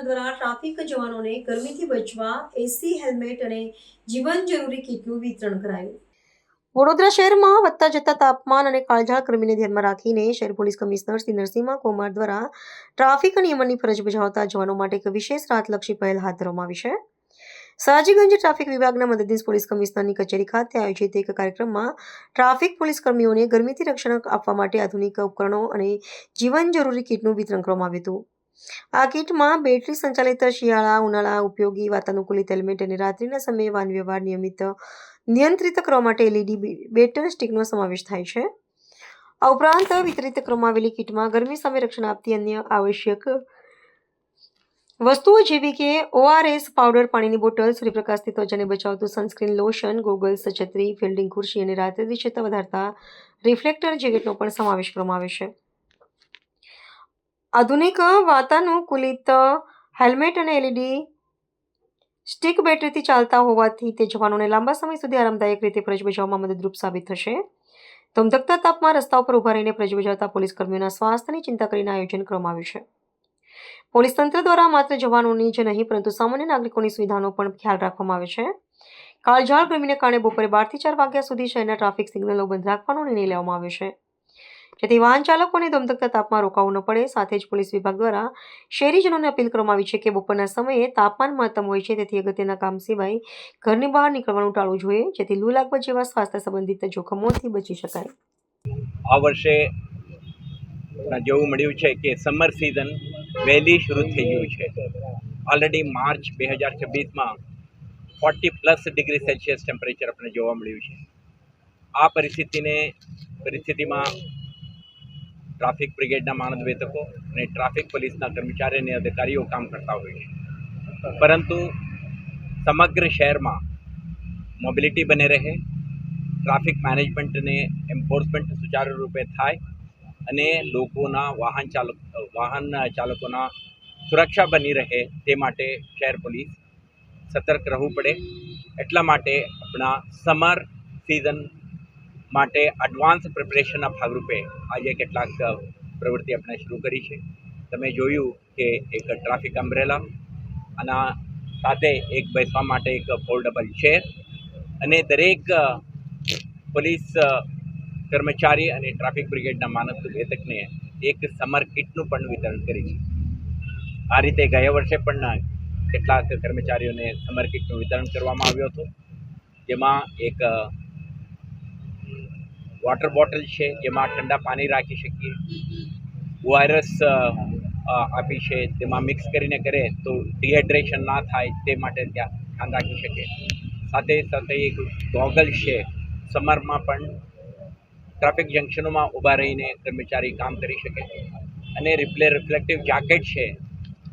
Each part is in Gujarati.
દ્વારા ટ્રાફિક જવાનોને ગરમીથી બચવા એસી હેલ્મેટ અને જીવન જરૂરી કીટનું વિતરણ કરાયું। વડોદરા શહેરમાં વધતા જતા તાપમાન અને કાળઝાળ ગરમીને ધ્યાનમાં રાખીને શહેર પોલીસ કમિશનર શ્રી નરસિંહા કુમાર દ્વારા ટ્રાફિક નિયમનની ફરજ બજાવતા જવાનો માટે એક વિશેષ રાહતલક્ષી પહેલ હાથ ધરવામાં આવી છે। સયાજીગંજ ટ્રાફિક વિભાગના મદદનીશ પોલીસ કમિશનરની કચેરી ખાતે આયોજિત એક કાર્યક્રમમાં ટ્રાફિક પોલીસ કર્મીઓને ગરમીથી રક્ષણ આપવા માટે આધુનિક ઉપકરણો અને જીવન જરૂરી કીટનું વિતરણ કરવામાં આવ્યું હતું। આ કીટમાં બેટરી સંચાલિત શિયાળા ઉનાળા ઉપયોગી વાતાનુકૂલિત હેલ્મેટ અને રાત્રિના સમયે વાહન વ્યવહાર નિયંત્રિત કરવા માટે એલઈડી બેટર સ્ટિકનો સમાવેશ થાય છે। આ ઉપરાંત વિતરિત કરવામાં આવેલી કીટમાં ગરમી સામે રક્ષણ આપતી અન્ય આવશ્યક વસ્તુઓ જેવી કે ઓઆરએસ પાવડર, પાણીની બોટલ, સૂર્યપ્રકાશથી ત્વચાને બચાવતું સનસ્ક્રીન, લોશન, ગોગલ્સ, છત્રી, ફિલ્ડિંગ ખુરશી અને રાત્રિ દૃશ્યતા વધારતા રિફ્લેક્ટર જેકેટનો પણ સમાવેશ કરવામાં આવે છે। આધુનિક વાતાનુકૂલિત હેલ્મેટ અને એલઈડી સ્ટિક બેટરીથી ચાલતા હોવાથી તે જવાનોને લાંબા સમય સુધી આરામદાયક રીતે ફરજ બજાવવામાં મદદરૂપ સાબિત થશે। ધમધકતા તાપમાં રસ્તા ઉપર ઉભા રહીને ફરજ બજાવતા પોલીસ કર્મીઓના સ્વાસ્થ્યની ચિંતા કરીને આયોજન કરવામાં આવ્યું છે। પોલીસ તંત્ર દ્વારા માત્ર જવાનોની જ નહીં પરંતુ સામાન્ય નાગરિકોની સુવિધાનો પણ ખ્યાલ રાખવામાં આવે છે। કાળઝાળ ગરમીને કારણે બપોરે 12 થી 4 વાગ્યા સુધી શહેરના ટ્રાફિક સિગ્નલો બંધ રાખવાનો નિર્ણય લેવામાં આવ્યો છે, જેથી વાહન ચાલકોને ધમધકતા તાપમાં રોકાવું ન પડે। સાથે જ પોલીસ વિભાગ દ્વારા શહેરીજનોને અપીલ કરવામાં આવી છે કે બપોરના સમયે તાપમાન મહત્તમ હોય છે, તેથી અગત્યના કામ સિવાય ઘરની બહાર નીકળવાનું ટાળવું જોઈએ, જેથી લૂ લાગવા જેવા સ્વાસ્થ્ય સંબંધિત જોખમોથી બચી શકાય। આ વર્ષે જેવું મળ્યું છે કે સમર સિઝન વહેલી શરૂ થઈ ગયું છે। ઓલરેડી માર્ચ 2026માં 40+ ડિગ્રી સેલ્સિયસ ટેમ્પરેચર આપણે જોવા મળ્યું છે। આ પરિસ્થિતિમાં ટ્રાફિક બ્રિગેડના માનદવેતકો અને ટ્રાફિક પોલીસના કર્મચારી અને અધિકારીઓ કામ કરતા હોય છે, પરંતુ સમગ્ર શહેરમાં મોબિલિટી બને રહે, ટ્રાફિક મેનેજમેન્ટ અને એન્ફોર્સમેન્ટ સુચારુ રૂપે થાય અને લોકોના વાહન ચાલકોના સુરક્ષા બની રહે તે માટે શહેર પોલીસ સતર્ક રહેવું પડે। એટલા માટે આપણા સમર સિઝન માટે એડવાન્સ પ્રિપરેશનના ભાગરૂપે આજે કેટલાક પ્રવૃત્તિ આપણે શરૂ કરી છે। તમે જોયું કે એક ટ્રાફિક અમ્બ્રેલા અને સાથે એક બેસવા માટે એક ફોલ્ડેબલ ચેર અને દરેક પોલીસ કર્મચારી અને ટ્રાફિક બ્રિગેડના માનદવેતકને એક સમર કિટનું પણ વિતરણ કરી છે। આ રીતે ગયા વર્ષે પણ કેટલાક કર્મચારીઓને સમર કિટનું વિતરણ કરવામાં આવ્યું હતું, જેમાં એક વોટર બોટલ છે જેમાં ઠંડા પાણી રાખી શકીએ, ઓઆરએસ આપી છે તેમાં મિક્સ કરીને કરે તો ડિહાઇડ્રેશન ના થાય તે માટે ત્યાં ધ્યાન રાખી શકે। સાથે સાથે એક ગોગલ છે, સમરમાં પણ ટ્રાફિક જંકશનોમાં ઊભા રહીને કર્મચારી કામ કરી શકે, અને રિફ્લેક્ટિવ જેકેટ છે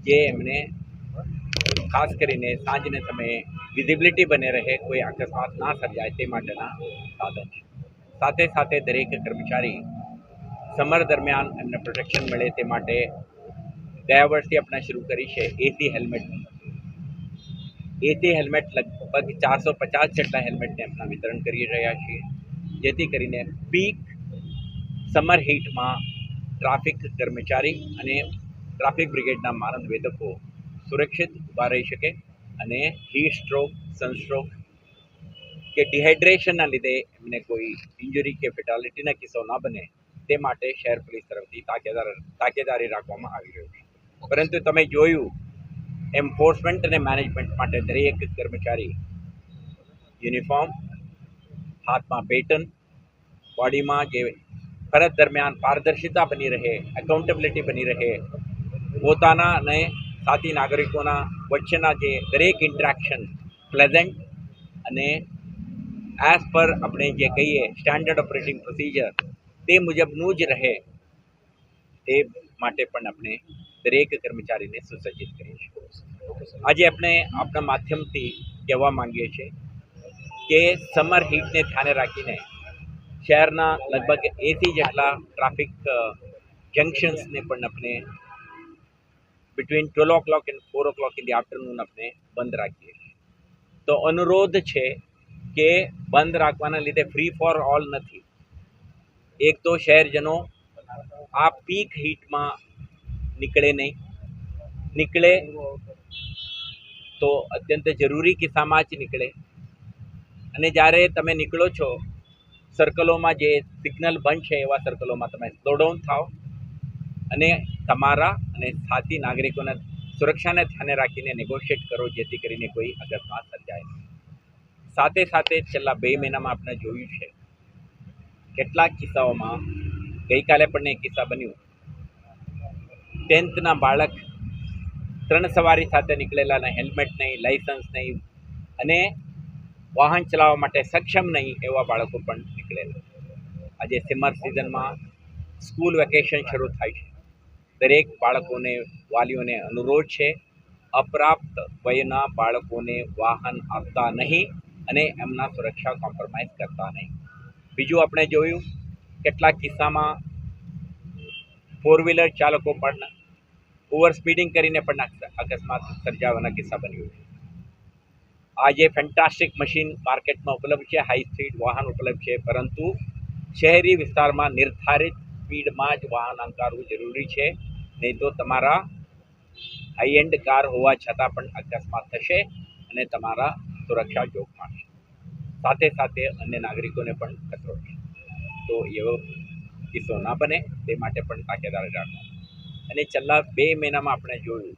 જે એમને ખાસ કરીને સાંજના સમયે વિઝિબિલિટી બને રહે, કોઈ અકસ્માત ના સર્જાય તે માટેના સાધન છે। સાથે સાથે દરેક કર્મચારી સમર દરમિયાન એમને પ્રોટેક્શન મળે તે માટે ગયા વર્ષથી આપણે શરૂ કરી છે એસી હેલ્મેટ। એસી હેલ્મેટ લગભગ 450 જેટલા હેલ્મેટને આપણે વિતરણ કરી રહ્યા છીએ, જેથી કરીને પીક સમર હીટમાં ટ્રાફિક કર્મચારી અને ટ્રાફિક બ્રિગેડના માનદવેતકો સુરક્ષિત ઊભા રહી શકે અને હીટ સ્ટ્રોક, સનસ્ટ્રોક કે ડિહાઇડ્રેશનના લીધે એમને કોઈ ઇન્જરી કે ફેટાલિટીના કિસ્સો ના બને તે માટે શહેર પોલીસ તરફથી તાકેદારી રાખવામાં આવી રહ્યું છે। પરંતુ તમે જોયું એન્ફોર્સમેન્ટ અને મેનેજમેન્ટ માટે દરેક કર્મચારી યુનિફોર્મ, હાથમાં બેટન, બોડીમાં જે ફરજ દરમિયાન પારદર્શિતા બની રહે, એકાઉન્ટેબિલિટી બની રહે, પોતાના અને સાથી નાગરિકોના વચ્ચેના જે દરેક ઇન્ટરેક્શન પ્લેઝન્ટ અને એઝ પર આપણે જે કહીએ સ્ટાન્ડર્ડ ઓપરેટિંગ પ્રોસિજર તે મુજબનું જ રહે તે માટે પણ આપણે દરેક કર્મચારીને સુસજ્જિત કરીએ છીએ। આજે આપણે આપણા માધ્યમથી કહેવા માંગીએ છીએ કે સમર હીટને ધ્યાને રાખીને શહેરના લગભગ 80 જેટલા ટ્રાફિક જંકશન્સને પણ આપણે between 12 o'clock and 4 o'clock in the afternoon આપણે બંધ રાખીએ છીએ। તો અનુરોધ છે કે બંધ રાખવાના લીધે ફ્રી ફોર ઓલ નથી। એક તો શહેરજનો આ પીક હીટમાં નીકળે નહીં, નીકળે તો અત્યંત જરૂરી કિસ્સામાં જ નીકળે, અને જ્યારે તમે નીકળો છો સર્કલોમાં જે સિગ્નલ બંધ છે એવા સર્કલોમાં તમે સ્લો ડાઉન થાઓ અને તમારા અને સાથી નાગરિકોના સુરક્ષાને ધ્યાને રાખીને નેગોશિએટ કરો, જેથી કરીને કોઈ અકસ્માત સર્જાય. સાથે સાથે છેલ્લા 2 મહિનામાં આપણે જોયું છે કેટલાક કિસ્સાઓમાં, ગઈકાલે પણ એક કિસ્સા બન્યું, 10th ના બાળક 3 સવારી સાથે નીકળેલા અને હેલ્મેટ નહીં, લાઇસન્સ નહીં અને વાહન ચલાવવા માટે સક્ષમ નહીં એવા બાળકો પણ નીકળેલા. આજે સમર સિઝનમાં સ્કૂલ વેકેશન શરૂ થાય છે. દરેક બાળકોને, વાલીઓને અનુરોધ છે, અપ્રાપ્ત વયના બાળકોને વાહન આપતા નહીં અને એમના સુરક્ષા કોમ્પ્રોમાઇઝ કરતા નહીં. બીજું આપણે જોયું કેટલાક કિસ્સામાં 4 વ્હીલર ચાલકો પણ ઓવર સ્પીડિંગ કરીને પણ અકસ્માત સર્જાવાના કિસ્સા બન્યું છે. આજે ફેન્ટાસ્ટિક મશીન માર્કેટમાં ઉપલબ્ધ છે, હાઈ સ્પીડ વાહન ઉપલબ્ધ છે, પરંતુ શહેરી વિસ્તારમાં નિર્ધારિત સ્પીડમાં જ વાહન હંકારવું જરૂરી છે, નહીં તો તમારા હાઈ એન્ડ કાર હોવા છતાં પણ અકસ્માત થશે અને તમારા સુરક્ષા જોખમાશે. સાથે સાથે અન્ય નાગરિકોને પણ ખતરો છે. તો એવો કિસ્સો ના બને તે માટે પણ તાકેદારી રાખો. અને છેલ્લા 2 મહિનામાં આપણે જોયું,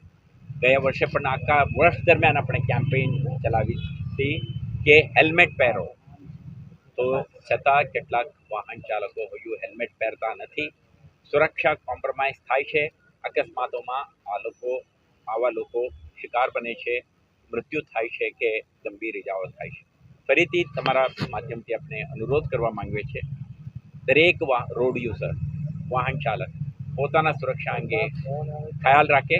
ગયા વર્ષે પણ આખા વર્ષ દરમિયાન આપણે કેમ્પેઇન ચલાવી હતી કે હેલ્મેટ પહેરો, તો છતાં કેટલાક વાહન ચાલકો હજુ હેલ્મેટ પહેરતા નથી. સુરક્ષા કોમ્પ્રોમાઇઝ થાય છે, અકસ્માતોમાં આવા લોકો શિકાર બને છે, મૃત્યુ થાય છે કે ગંભીર ઇજાઓ થાય છે. ફરીથી તમારા માધ્યમથી આપણે અનુરોધ કરવા માંગીએ છીએ, દરેક રોડ યુઝર, વાહન ચાલક પોતાના સુરક્ષા અંગે ખ્યાલ રાખે,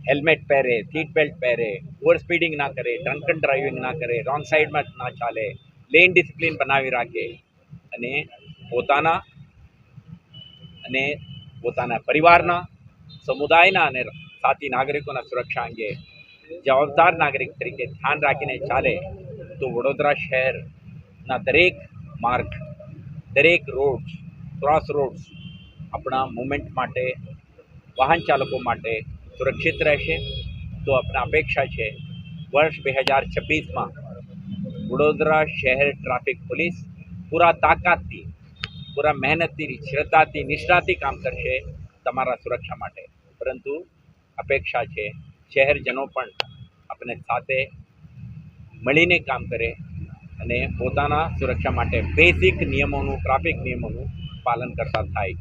હેલ્મેટ પહેરે, સીટ બેલ્ટ પહેરે, ઓવર સ્પીડિંગ ના કરે, ડ્રંકન ડ્રાઇવિંગ ના કરે, રોંગ સાઈડમાં ના ચાલે, લેન ડિસિપ્લિન બનાવી રાખે અને પોતાના પરિવારના, સમુદાયના અને સાથી નાગરિકોના સુરક્ષા અંગે જવાબદાર નાગરિક તરીકે ધ્યાન રાખીને ચાલે તો વડોદરા શહેરના દરેક માર્ગ, દરેક રોડ્સ, ક્રોસ રોડ્સ આપણા મુવમેન્ટ માટે, વાહન ચાલકો માટે સુરક્ષિત રહેશે. તો આપણા અપેક્ષા છે વર્ષ 2026માં વડોદરા શહેર ટ્રાફિક પોલીસ પૂરા તાકાતથી, પૂરા મહેનતથી, શ્રદ્ધાથી, નિષ્ઠાથી કામ કરશે તમારા સુરક્ષા માટે. પરંતુ અપેક્ષા છે શહેરજનો પણ આપણે સાથે મળીને કામ કરે અને પોતાના સુરક્ષા માટે બેઝિક નિયમોનું, ટ્રાફિક નિયમોનું પાલન કરતા થાય.